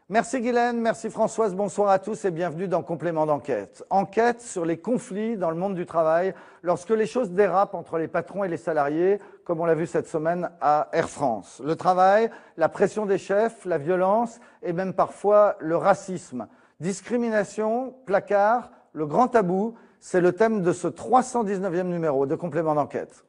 Merci Guylaine, merci Françoise, bonsoir à tous et bienvenue dans Complément d'enquête. Enquête sur les conflits dans le monde du travail lorsque les choses dérapent entre les patrons et les salariés, comme on l'a vu cette semaine à Air France. Le travail, la pression des chefs, la violence et même parfois le racisme. Discrimination, placard, le grand tabou, c'est le thème de ce 319e numéro de Complément d'enquête.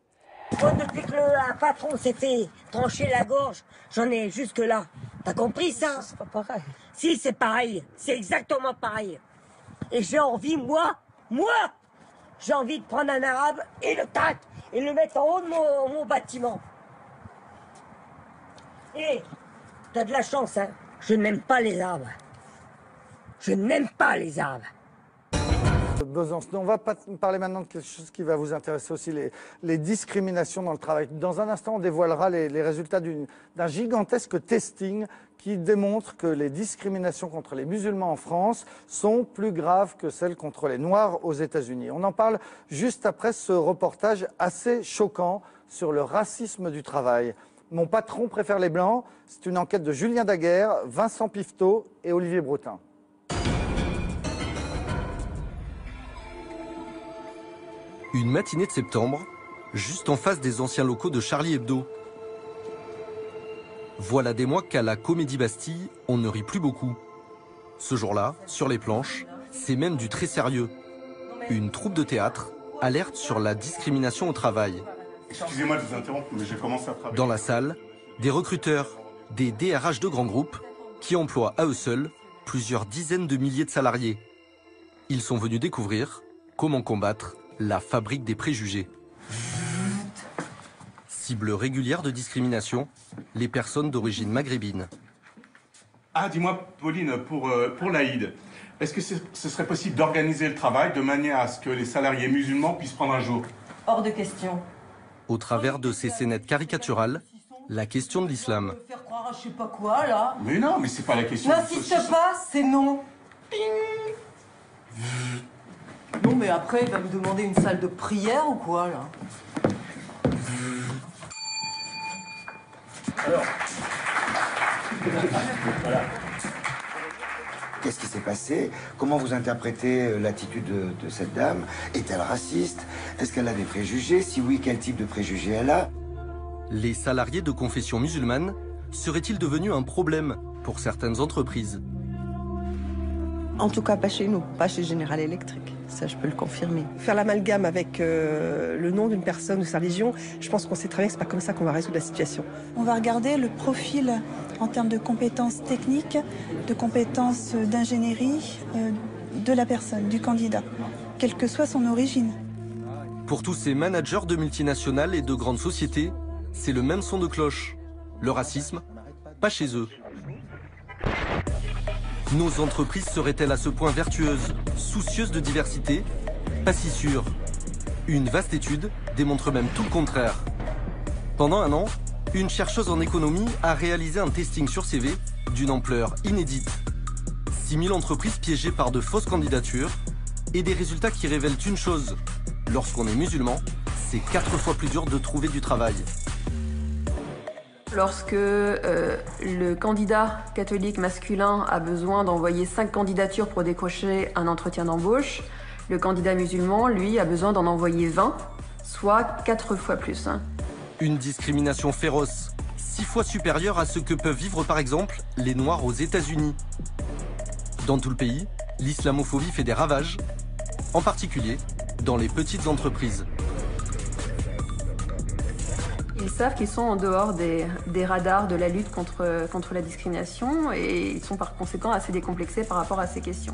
Moi, depuis que un patron s'est fait trancher la gorge, j'en ai jusque là. T'as compris ça? C'est pas pareil. Si, c'est pareil. C'est exactement pareil. Et j'ai envie, moi, j'ai envie de prendre un arabe et le mettre en haut de mon bâtiment. Et t'as de la chance, hein. Je n'aime pas les arbres. Je n'aime pas les arbres. Besançon. On va parler maintenant de quelque chose qui va vous intéresser aussi, les discriminations dans le travail. Dans un instant, on dévoilera les résultats d'un gigantesque testing qui démontre que les discriminations contre les musulmans en France sont plus graves que celles contre les Noirs aux États-Unis. On en parle juste après ce reportage assez choquant sur le racisme du travail. Mon patron préfère les Blancs, c'est une enquête de Julien Daguerre, Vincent Pifteau et Olivier Broutin. Une matinée de septembre, juste en face des anciens locaux de Charlie Hebdo. Voilà des mois qu'à la Comédie Bastille, on ne rit plus beaucoup. Ce jour-là, sur les planches, c'est même du très sérieux. Une troupe de théâtre alerte sur la discrimination au travail. Excusez-moi de vous interrompre, mais j'ai commencé à travailler. Dans la salle, des recruteurs, des DRH de grands groupes, qui emploient à eux seuls plusieurs dizaines de milliers de salariés. Ils sont venus découvrir comment combattre la fabrique des préjugés. Cible régulière de discrimination, les personnes d'origine maghrébine. Ah, dis-moi, Pauline, pour l'Aïd, est-ce que ce serait possible d'organiser le travail de manière à ce que les salariés musulmans puissent prendre un jour? Hors de question. Au travers de ces scénettes caricaturales, la question de l'islam. Faire croire à je sais pas quoi, là. Mais non, mais c'est pas la question. N'insiste pas, c'est non. Non, mais après, il va me demander une salle de prière ou quoi, là? Alors. Voilà. Qu'est-ce qui s'est passé? Comment vous interprétez l'attitude de cette dame? Est-elle raciste? Est-ce qu'elle a des préjugés? Si oui, quel type de préjugés elle a? Les salariés de confession musulmane seraient-ils devenus un problème pour certaines entreprises? En tout cas, pas chez nous, pas chez General Electric. Ça, je peux le confirmer. Faire l'amalgame avec le nom d'une personne de sa religion, je pense qu'on sait très bien que c'est pas comme ça qu'on va résoudre la situation. On va regarder le profil en termes de compétences techniques, de compétences d'ingénierie de la personne, du candidat, quelle que soit son origine. Pour tous ces managers de multinationales et de grandes sociétés, c'est le même son de cloche. Le racisme, pas chez eux. Nos entreprises seraient-elles à ce point vertueuses, soucieuses de diversité? Pas si sûr. Une vaste étude démontre même tout le contraire. Pendant un an, une chercheuse en économie a réalisé un testing sur CV d'une ampleur inédite. 6000 entreprises piégées par de fausses candidatures et des résultats qui révèlent une chose. Lorsqu'on est musulman, c'est 4 fois plus dur de trouver du travail. Lorsque le candidat catholique masculin a besoin d'envoyer 5 candidatures pour décrocher un entretien d'embauche, le candidat musulman, lui, a besoin d'en envoyer 20, soit 4 fois plus. Une discrimination féroce, 6 fois supérieure à ce que peuvent vivre par exemple les Noirs aux États-Unis. Dans tout le pays, l'islamophobie fait des ravages, en particulier dans les petites entreprises. Ils savent qu'ils sont en dehors des radars de la lutte contre la discrimination et ils sont par conséquent assez décomplexés par rapport à ces questions.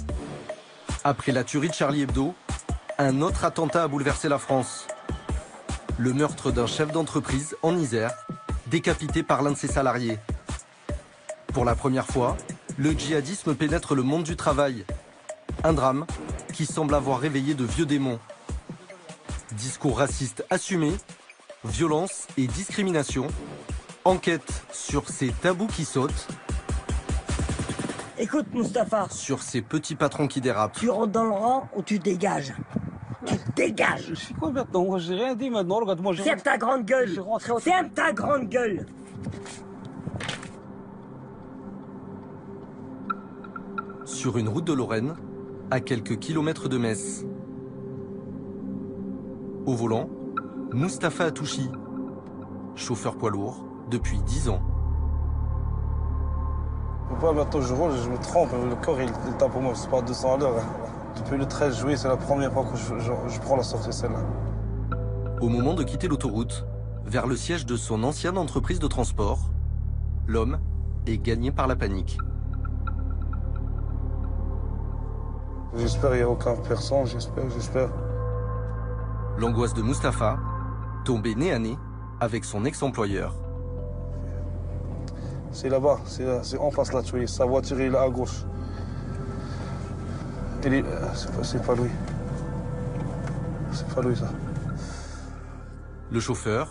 Après la tuerie de Charlie Hebdo, un autre attentat a bouleversé la France. Le meurtre d'un chef d'entreprise en Isère, décapité par l'un de ses salariés. Pour la première fois, le djihadisme pénètre le monde du travail. Un drame qui semble avoir réveillé de vieux démons. Discours raciste assumé, violence et discrimination. Enquête sur ces tabous qui sautent. Écoute, Mustapha. Sur ces petits patrons qui dérapent. Tu rentres dans le rang ou tu dégages. Tu dégages. Je suis quoi maintenant? Moi, j'ai rien dit maintenant. Regarde-moi, ferme ta grande gueule. Ferme ta grande gueule. sur une route de Lorraine, à quelques kilomètres de Metz. Au volant, Mustapha Atouchi, chauffeur poids lourd depuis 10 ans. Maintenant je roule, je me trompe, le corps il tape pour moi, c'est pas à 200 à l'heure. Depuis le 13 juillet, c'est la première fois que je prends la sortie celle-là. Au moment de quitter l'autoroute, vers le siège de son ancienne entreprise de transport, l'homme est gagné par la panique. J'espère qu'il n'y a aucun personne, j'espère. L'angoisse de Mustapha, tombé nez à nez avec son ex-employeur. C'est là-bas, c'est en face là, tu vois, sa voiture il est à gauche. C'est pas lui. C'est pas lui ça. Le chauffeur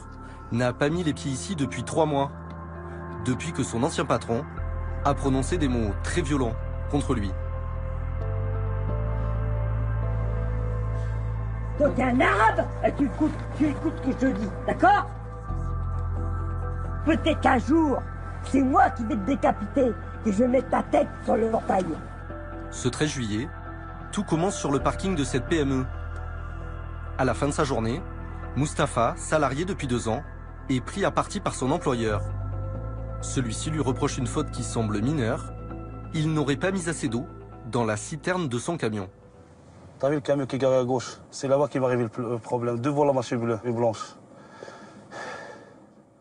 n'a pas mis les pieds ici depuis 3 mois, depuis que son ancien patron a prononcé des mots très violents contre lui. Toi, t'es un arabe et tu écoutes ce que je te dis, d'accord? Peut-être qu'un jour, c'est moi qui vais te décapiter et je vais mettre ta tête sur le portail. Ce 13 juillet, tout commence sur le parking de cette PME. À la fin de sa journée, Mustapha, salarié depuis 2 ans, est pris à partie par son employeur. Celui-ci lui reproche une faute qui semble mineure. Il n'aurait pas mis assez d'eau dans la citerne de son camion. T'as vu le camion qui est garé à gauche? C'est là-bas qu'il va arriver le problème, devant la machine bleue et blanche.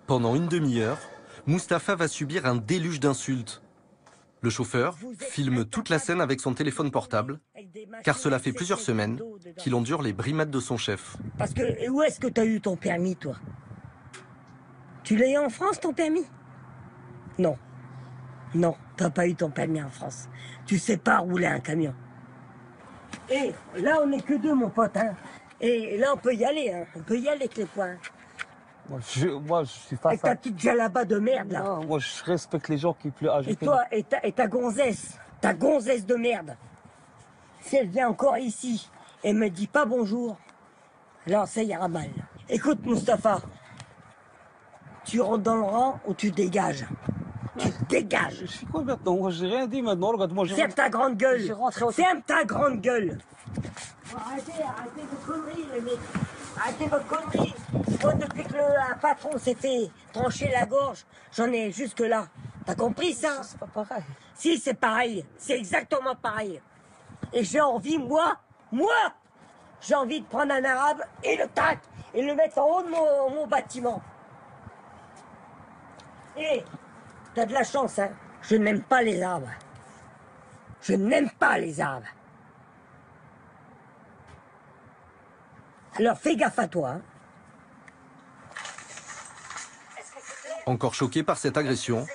Pendant une demi-heure, Mustapha va subir un déluge d'insultes. Le chauffeur filme toute la scène avec son téléphone portable, car cela fait plusieurs semaines qu'il endure les brimades de son chef. Parce que où est-ce que tu as eu ton permis, toi? Tu l'as eu en France, ton permis? Non. Non, t'as pas eu ton permis en France. Tu sais pas rouler un camion. Et là, on n'est que 2, mon pote. Hein. Et là, on peut y aller. Hein. On peut y aller avec les poings. Moi, je suis face avec ta petite jalaba de merde, là. Non, moi, je respecte les gens qui plus âgés. Et toi, et ta gonzesse de merde, si elle vient encore ici et me dit pas bonjour, alors ça ira mal. Écoute, Mustapha, tu rentres dans le rang ou tu dégages? Tu dégages. Je suis quoi maintenant? Moi, j'ai rien dit maintenant. Regarde-moi, ferme ta grande gueule. Ferme ta grande gueule. Arrêtez vos conneries, les mecs. Arrêtez vos conneries. Moi, depuis que un patron s'est fait trancher la gorge, j'en ai jusque là. T'as compris ça? C'est pas pareil. Si, c'est pareil. C'est exactement pareil. Et j'ai envie, moi, j'ai envie de prendre un arabe et le tac, et le mettre en haut de mon bâtiment. Et t'as de la chance, hein. Je n'aime pas les arbres. Je n'aime pas les arbres. Alors fais gaffe à toi. Hein. Encore choqué par cette agression,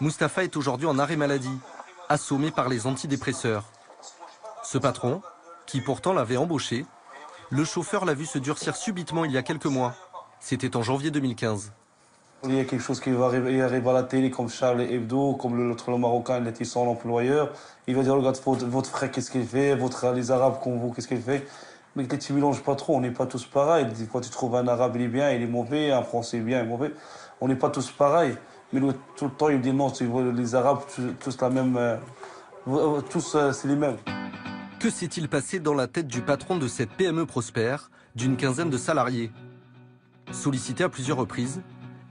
Mustapha est aujourd'hui en arrêt maladie, assommé par les antidépresseurs. Ce patron, qui pourtant l'avait embauché, le chauffeur l'a vu se durcir subitement il y a quelques mois. C'était en janvier 2015. Il y a quelque chose qui va arriver à la télé comme Charlie Hebdo, comme l'autre le Marocain, il était son employeur. Il va dire, regarde, votre frère, qu'est-ce qu'il fait? Les Arabes comme vous, qu'est-ce qu'il fait? Mais tu ne mélanges pas trop, on n'est pas tous pareils. Des fois, tu trouves un Arabe, il est bien, il est mauvais, un Français, bien, il est mauvais. On n'est pas tous pareils. Mais tout le temps, il me dit, non, les Arabes, tous la même... tous, c'est les mêmes. Que s'est-il passé dans la tête du patron de cette PME prospère, d'une quinzaine de salariés? Sollicité à plusieurs reprises,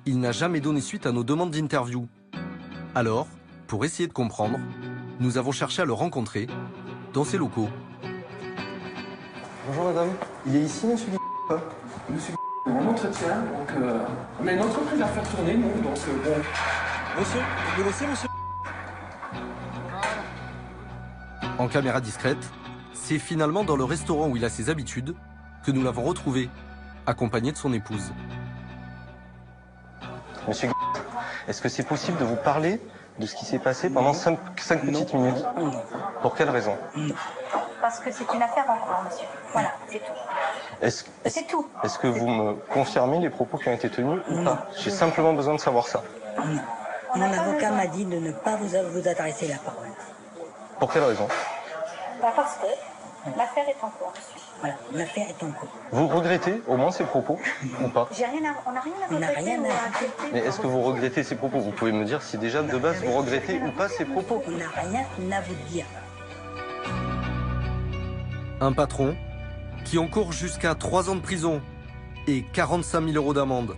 il n'a jamais donné suite à nos demandes d'interview. Alors, pour essayer de comprendre, nous avons cherché à le rencontrer dans ses locaux. Bonjour madame, il est ici monsieur Guy? Monsieur Guy, en entretien, donc on a une entreprise à faire tourner, nous, donc bon. Monsieur, vous connaissez monsieur? En caméra discrète, c'est finalement dans le restaurant où il a ses habitudes que nous l'avons retrouvé, accompagné de son épouse. Monsieur Guy, est-ce que c'est possible de vous parler de ce qui s'est passé pendant 5 petites minutes? Pour quelle raison? Parce que c'est une affaire en cours, monsieur. Voilà, c'est tout. C'est tout. Est-ce que vous me confirmez les propos qui ont été tenus ou pas? J'ai simplement besoin de savoir ça. Mon avocat m'a dit de ne pas vous adresser la parole. Pour quelle raison? Parce que l'affaire est en cours, monsieur. Voilà, l'affaire est en cours. Vous regrettez au moins ces propos ou pas? On n'a rien à regretter. Mais est-ce que vous regrettez ces propos? Vous pouvez me dire si déjà de base vous regrettez ou pas ces propos? On n'a rien à vous dire. Un patron qui encourt jusqu'à 3 ans de prison et 45 000 € d'amende.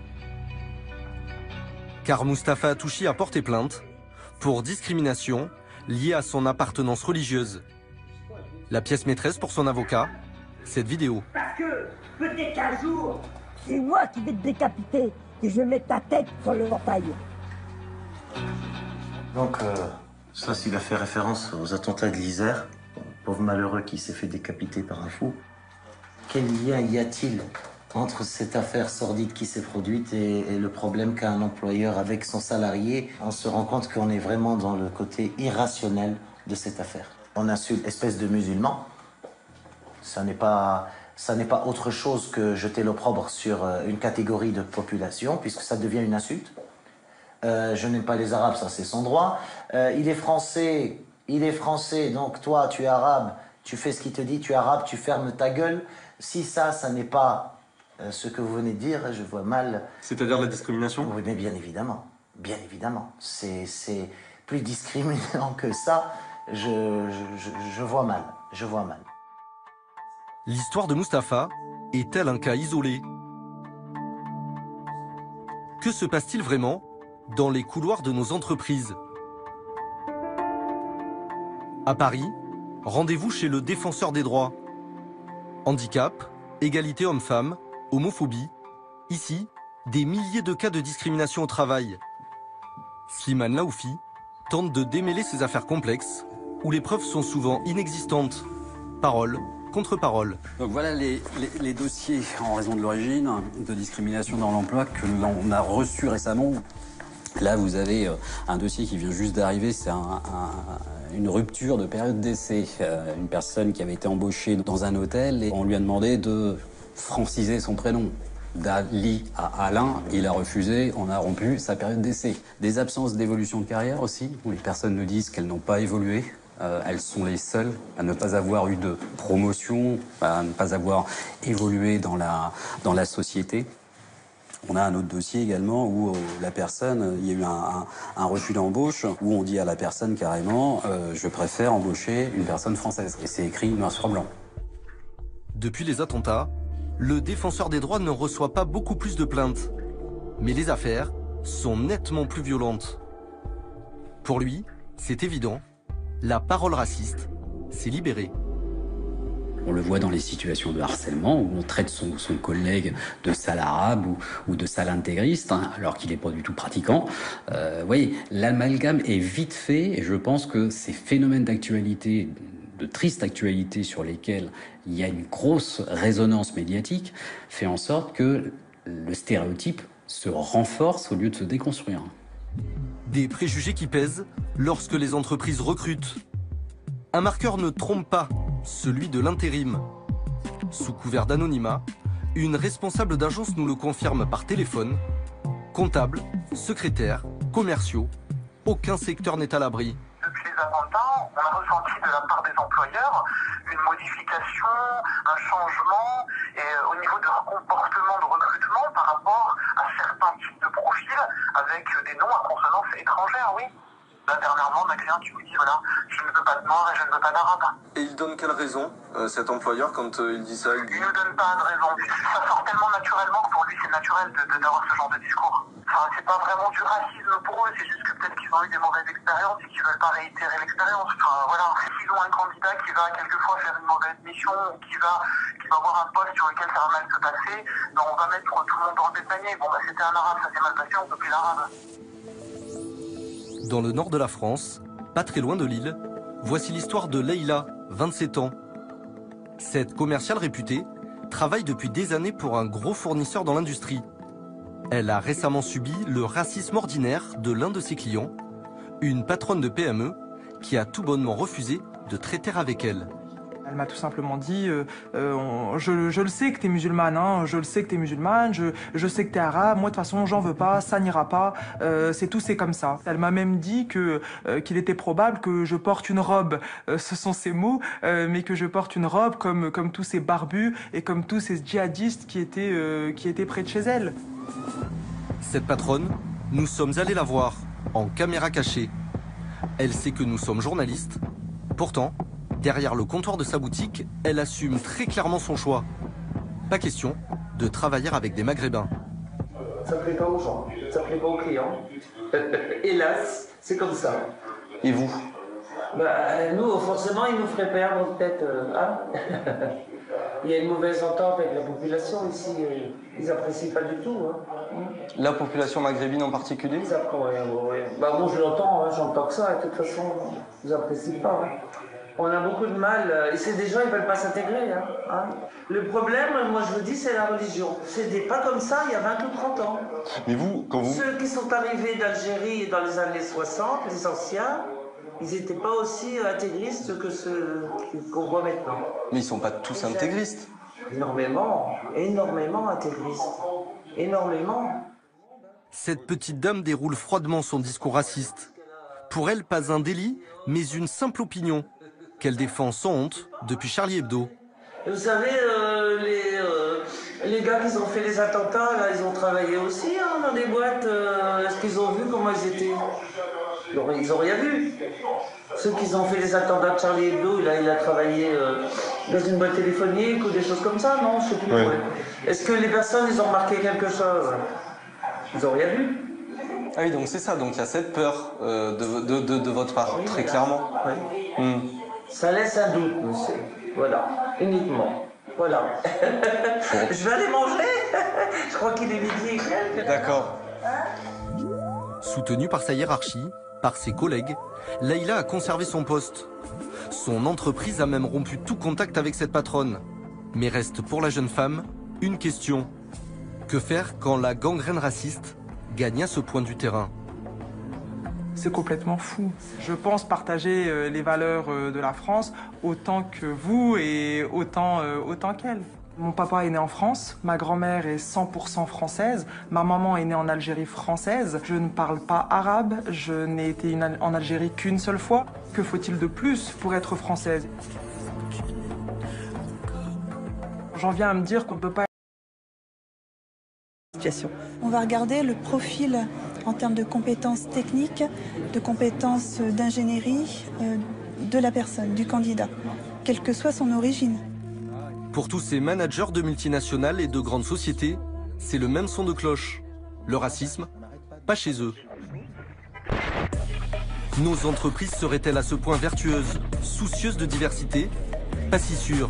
Car Mustapha Hatouchi a porté plainte pour discrimination liée à son appartenance religieuse. La pièce maîtresse pour son avocat, cette vidéo. Parce que peut-être qu'un jour, c'est moi qui vais te décapiter et je vais mettre ta tête sur le portail. Donc, ça, s'il a fait référence aux attentats de l'Isère, pauvre malheureux qui s'est fait décapiter par un fou. Quel lien y a-t-il entre cette affaire sordide qui s'est produite et le problème qu'a un employeur avec son salarié? On se rend compte qu'on est vraiment dans le côté irrationnel de cette affaire. On insulte espèce de musulman. Ça n'est pas autre chose que jeter l'opprobre sur une catégorie de population, puisque ça devient une insulte. Je n'aime pas les Arabes, ça c'est son droit. Il est français, donc toi tu es arabe, tu fais ce qu'il te dit, tu es arabe, tu fermes ta gueule. Si ça n'est pas ce que vous venez de dire, je vois mal. C'est-à-dire la discrimination? Oui, mais bien évidemment. Bien évidemment. C'est plus discriminant que ça. Je vois mal. Je vois mal. L'histoire de Mustapha est-elle un cas isolé? Que se passe-t-il vraiment dans les couloirs de nos entreprises? À Paris, rendez-vous chez le défenseur des droits. Handicap, égalité homme-femme, homophobie. Ici, des milliers de cas de discrimination au travail. Slimane Laoufi tente de démêler ces affaires complexes où les preuves sont souvent inexistantes. Parole contre parole. Donc voilà les dossiers en raison de l'origine de discrimination dans l'emploi que l'on a reçus récemment. Là, vous avez un dossier qui vient juste d'arriver, c'est une rupture de période d'essai. Une personne qui avait été embauchée dans un hôtel et on lui a demandé de franciser son prénom. d'Ali à Alain, il a refusé, on a rompu sa période d'essai. Des absences d'évolution de carrière aussi, où les personnes nous disent qu'elles n'ont pas évolué. Elles sont les seules à ne pas avoir eu de promotion, à ne pas avoir évolué dans la société. On a un autre dossier également où la personne, il y a eu un refus d'embauche où on dit à la personne carrément je préfère embaucher une personne française. Et c'est écrit noir sur blanc. Depuis les attentats, le défenseur des droits ne reçoit pas beaucoup plus de plaintes. Mais les affaires sont nettement plus violentes. Pour lui, c'est évident, la parole raciste s'est libérée. On le voit dans les situations de harcèlement où on traite son collègue de sale arabe ou de sale intégriste, hein, alors qu'il n'est pas du tout pratiquant. Vous voyez, l'amalgame est vite fait et je pense que ces phénomènes d'actualité, de triste actualité sur lesquels il y a une grosse résonance médiatique, fait en sorte que le stéréotype se renforce au lieu de se déconstruire. Des préjugés qui pèsent lorsque les entreprises recrutent. Un marqueur ne trompe pas, celui de l'intérim. Sous couvert d'anonymat, une responsable d'agence nous le confirme par téléphone. Comptables, secrétaires, commerciaux, aucun secteur n'est à l'abri. Depuis les attentats, on a ressenti de la part des employeurs une modification, un changement au niveau de leur comportement de recrutement par rapport à certains types de profils avec des noms à consonance étrangère, oui. Là, dernièrement, ma cliente qui vous dit, voilà, je ne veux pas de noir et je ne veux pas d'arabe. Et il donne quelle raison, cet employeur, quand il dit ça? Il ne donne pas de raison. Ça sort tellement naturellement que pour lui, c'est naturel d'avoir ce genre de discours. Enfin, c'est pas vraiment du racisme pour eux, c'est juste que peut-être qu'ils ont eu des mauvaises expériences et qu'ils veulent pas réitérer l'expérience. Enfin, voilà. S'ils ont un candidat qui va quelquefois faire une mauvaise mission ou qui va avoir un poste sur lequel ça va mal se passer, ben on va mettre tout le monde dans le même panier. Bon, bah, c'était un arabe, ça s'est mal passé, on peut plus l'arabe. Dans le nord de la France, pas très loin de Lille, voici l'histoire de Leïla, 27 ans. Cette commerciale réputée travaille depuis des années pour un gros fournisseur dans l'industrie. Elle a récemment subi le racisme ordinaire de l'un de ses clients, une patronne de PME qui a tout bonnement refusé de traiter avec elle. Elle m'a tout simplement dit je le sais que t'es musulmane, hein, je le sais que t'es musulmane, je sais que t'es arabe, moi de toute façon j'en veux pas, ça n'ira pas, c'est tout, c'est comme ça. Elle m'a même dit qu'il était probable que je porte une robe, ce sont ses mots, mais que je porte une robe comme tous ces barbus et comme tous ces djihadistes qui étaient près de chez elle. Cette patronne, nous sommes allés la voir, en caméra cachée. Elle sait que nous sommes journalistes, pourtant, Derrière le comptoir de sa boutique, elle assume très clairement son choix. Pas question de travailler avec des Maghrébins. Ça plaît pas aux gens, ça plaît pas aux clients. Hélas, c'est comme ça. Et vous? Nous, forcément, ils nous feraient perdre peut-être. Hein. Il y a une mauvaise entente avec la population ici. Ils apprécient pas du tout. Hein. La population maghrébine en particulier? Ouais. Moi, je l'entends, hein, j'entends que ça. Et de toute façon, ils apprécient pas. Hein. On a beaucoup de mal. Et c'est des gens, ils veulent pas s'intégrer. Hein. Le problème, moi, je vous dis, c'est la religion. C'était pas comme ça il y a 20 ou 30 ans. Mais vous, quand vous... Ceux qui sont arrivés d'Algérie dans les années 60, les anciens, ils n'étaient pas aussi intégristes que ceux qu'on voit maintenant. Mais ils sont pas tous intégristes. Énormément intégristes. Énormément. Cette petite dame déroule froidement son discours raciste. Pour elle, pas un délit, mais une simple opinion, qu'elle défend sans honte depuis Charlie Hebdo. Vous savez, les gars qui ont fait les attentats, là, ils ont travaillé aussi dans des boîtes. Est-ce qu'ils ont vu comment ils étaient? Ils n'ont rien vu. Ceux qui ont fait les attentats de Charlie Hebdo, il a travaillé dans une boîte téléphonique ou des choses comme ça, non? Je sais plus. Ouais. Est-ce que les personnes, ils ont remarqué quelque chose? Ils n'ont rien vu. Ah oui, donc c'est ça. Donc il y a cette peur de votre part, oui, très clairement. Oui. Ça laisse un doute, monsieur. Voilà, uniquement. Voilà. Je vais aller manger. Je crois qu'il est midi et quelques. D'accord. Soutenue par sa hiérarchie, par ses collègues, Leïla a conservé son poste. Son entreprise a même rompu tout contact avec cette patronne. Mais reste pour la jeune femme une question. Que faire quand la gangrène raciste gagne à ce point du terrain? C'est complètement fou. Je pense partager les valeurs de la France autant que vous et autant qu'elle. Mon papa est né en France, ma grand-mère est 100% française, ma maman est née en Algérie française, je ne parle pas arabe, je n'ai été en Algérie qu'une seule fois. Que faut-il de plus pour être française? J'en viens à me dire qu'on ne peut pas... On va regarder le profil en termes de compétences techniques, de compétences d'ingénierie de la personne, du candidat, quelle que soit son origine. Pour tous ces managers de multinationales et de grandes sociétés, c'est le même son de cloche. Le racisme, pas chez eux. Nos entreprises seraient-elles à ce point vertueuses, soucieuses de diversité? Pas si sûr.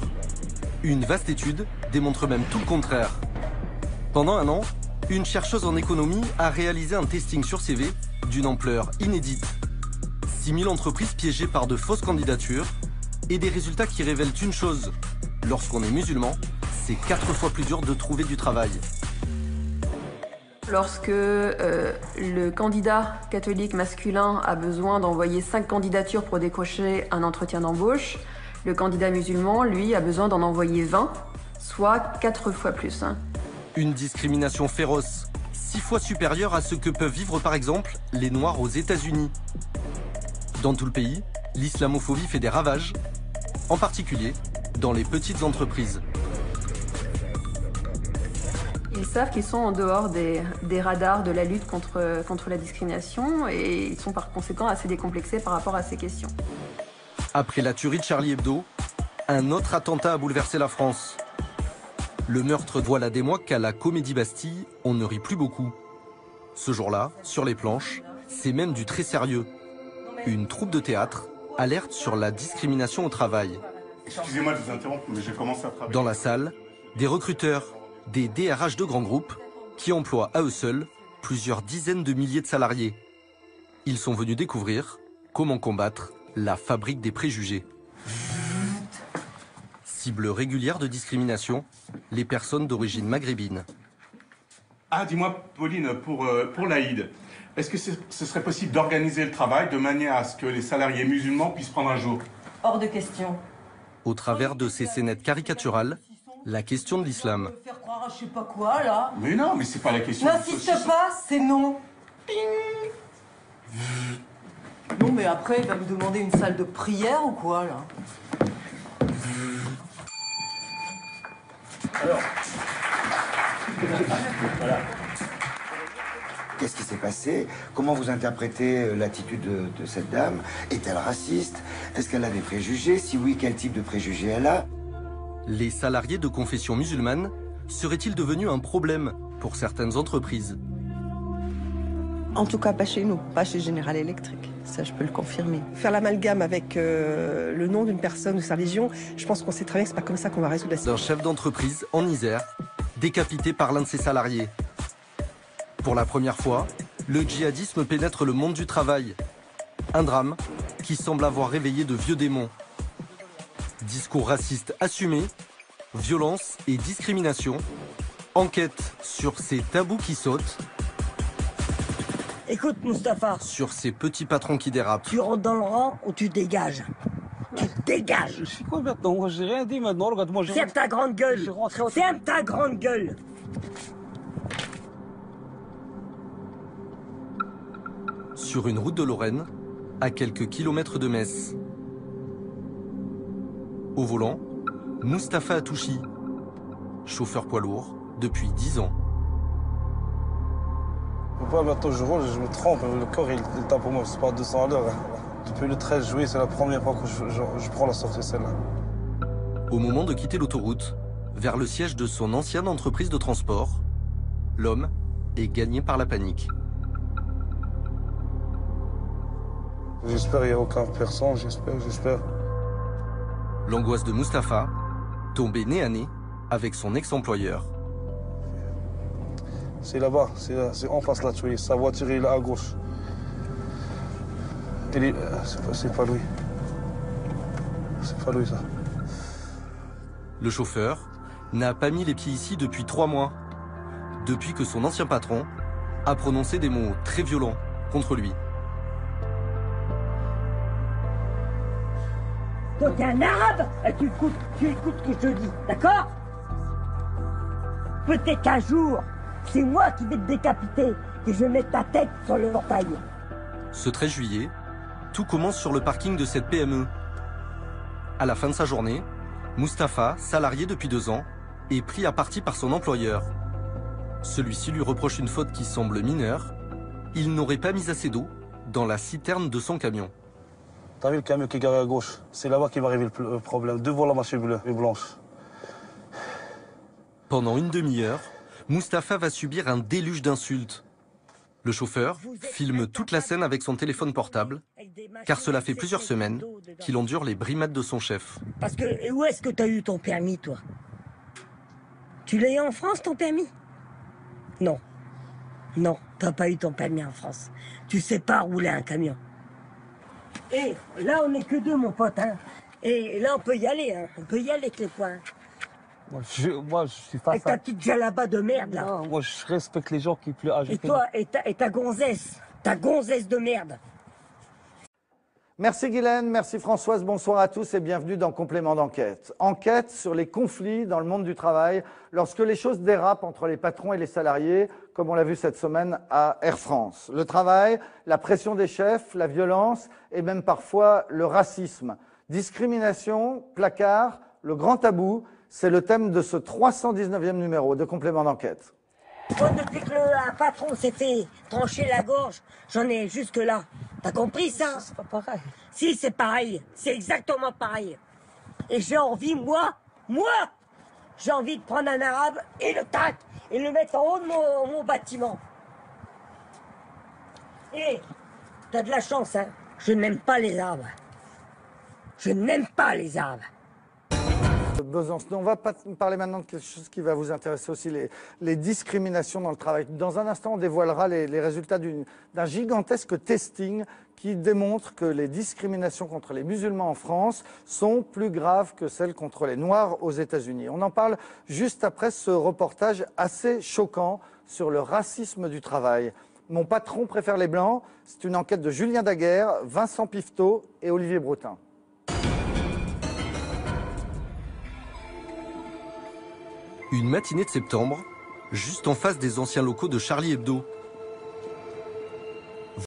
Une vaste étude démontre même tout le contraire. Pendant un an, une chercheuse en économie a réalisé un testing sur CV d'une ampleur inédite. 6000 entreprises piégées par de fausses candidatures et des résultats qui révèlent une chose. Lorsqu'on est musulman, c'est 4 fois plus dur de trouver du travail. Lorsque le candidat catholique masculin a besoin d'envoyer 5 candidatures pour décrocher un entretien d'embauche, le candidat musulman, lui, a besoin d'en envoyer 20, soit 4 fois plus. Une discrimination féroce, 6 fois supérieure à ce que peuvent vivre par exemple les Noirs aux États-Unis. Dans tout le pays, l'islamophobie fait des ravages, en particulier dans les petites entreprises. Ils savent qu'ils sont en dehors des radars de la lutte contre la discrimination et ils sont par conséquent assez décomplexés par rapport à ces questions. Après la tuerie de Charlie Hebdo, un autre attentat a bouleversé la France. Le meurtre voilà des mois qu'à la Comédie Bastille, on ne rit plus beaucoup. Ce jour-là, sur les planches, c'est même du très sérieux. Une troupe de théâtre alerte sur la discrimination au travail. Excusez-moi de vous interrompre, mais j'ai commencé à travailler. Dans la salle, des recruteurs, des DRH de grands groupes qui emploient à eux seuls plusieurs dizaines de milliers de salariés. Ils sont venus découvrir comment combattre la fabrique des préjugés. Cible régulière de discrimination, les personnes d'origine maghrébine. Ah, dis-moi, Pauline, pour l'Aïd, est-ce que ce serait possible d'organiser le travail de manière à ce que les salariés musulmans puissent prendre un jour? Hors de question. Au travers de ces scénettes caricaturales, la question de l'islam. Faire croire à je sais pas quoi, là. Mais non, mais c'est pas la question. N'insiste pas, c'est non. Non, mais après, il va me demander une salle de prière ou quoi, là? Alors. Voilà. Qu'est-ce qui s'est passé? Comment vous interprétez l'attitude de cette dame? Est-elle raciste? Est-ce qu'elle a des préjugés? Si oui, quel type de préjugés elle a? Les salariés de confession musulmane seraient-ils devenus un problème pour certaines entreprises? En tout cas, pas chez nous, pas chez General Electric. Ça, je peux le confirmer. Faire l'amalgame avec le nom d'une personne ou sa religion, je pense qu'on sait très bien que c'est pas comme ça qu'on va résoudre la situation. D'un chef d'entreprise en Isère, décapité par l'un de ses salariés. Pour la première fois, le djihadisme pénètre le monde du travail. Un drame qui semble avoir réveillé de vieux démons. Discours racistes assumés, violence et discrimination. Enquête sur ces tabous qui sautent. Écoute, Mustapha. Sur ces petits patrons qui dérapent. Tu rentres dans le rang ou tu dégages? Tu dégages. Je suis quoi maintenant? Moi, j'ai rien dit maintenant. Regarde-moi, je... Ferme ta grande gueule. Ferme ta grande gueule. Sur une route de Lorraine, à quelques kilomètres de Metz. Au volant, Mustapha Atouchi, chauffeur poids lourd depuis 10 ans. Maintenant je roule, je me trompe, le corps il tape pour moi, c'est pas 200 à l'heure. Depuis le 13 juillet, c'est la première fois que je prends la sortie celle-là. Au moment de quitter l'autoroute, vers le siège de son ancienne entreprise de transport, l'homme est gagné par la panique. J'espère qu'il n'y a aucune personne, j'espère. L'angoisse de Mustapha, tombé nez à nez avec son ex-employeur. C'est là-bas, c'est en face là, tu vois, sa voiture est là à gauche. C'est pas lui. C'est pas lui ça. Le chauffeur n'a pas mis les pieds ici depuis 3 mois. Depuis que son ancien patron a prononcé des mots très violents contre lui. Toi, t'es un arabe et tu écoutes ce que je te dis, d'accord? Peut-être qu'un jour, c'est moi qui vais te décapiter et je vais mettre ta tête sur le portail. Ce 13 juillet, tout commence sur le parking de cette PME. À la fin de sa journée, Mustapha, salarié depuis 2 ans, est pris à partie par son employeur. Celui-ci lui reproche une faute qui semble mineure. Il n'aurait pas mis assez d'eau dans la citerne de son camion. T'as vu le camion qui est garé à gauche? C'est là-bas qu'il va arriver le problème. Devant la machine bleue et blanche. Pendant une demi-heure, Mustapha va subir un déluge d'insultes. Le chauffeur filme toute la scène avec son téléphone portable, car cela fait plusieurs semaines qu'il endure les brimades de son chef. Parce que où est-ce que t'as eu ton permis, toi? Tu l'as eu en France, ton permis? Non. Non, t'as pas eu ton permis en France. Tu sais pas rouler un camion. Et là, on n'est que 2, mon pote. Hein. Et là, on peut y aller. Hein. On peut y aller avec les poings. Moi, je suis face avec ta petite djellaba de merde, là. Non, moi, je respecte les gens qui plus âgés. Et toi, et ta gonzesse de merde. Merci Guylaine, merci Françoise, bonsoir à tous et bienvenue dans Complément d'enquête. Enquête sur les conflits dans le monde du travail lorsque les choses dérapent entre les patrons et les salariés, comme on l'a vu cette semaine à Air France. Le travail, la pression des chefs, la violence et même parfois le racisme. Discrimination, placard, le grand tabou, c'est le thème de ce 319e numéro de Complément d'enquête. Moi, depuis que un patron s'est fait trancher la gorge, j'en ai jusque là. T'as compris ça? C'est pas pareil. Si, c'est pareil. C'est exactement pareil. Et j'ai envie, moi, j'ai envie de prendre un arabe et le tac, et le mettre en haut de mon bâtiment. Et t'as de la chance, hein. Je n'aime pas les arabes. Je n'aime pas les arabes. On va parler maintenant de quelque chose qui va vous intéresser aussi, les discriminations dans le travail. Dans un instant, on dévoilera les résultats d'un gigantesque testing qui démontre que les discriminations contre les musulmans en France sont plus graves que celles contre les Noirs aux États-Unis. On en parle juste après ce reportage assez choquant sur le racisme du travail. Mon patron préfère les Blancs, c'est une enquête de Julien Daguerre, Vincent Pifteau et Olivier Broutin. Une matinée de septembre, juste en face des anciens locaux de Charlie Hebdo,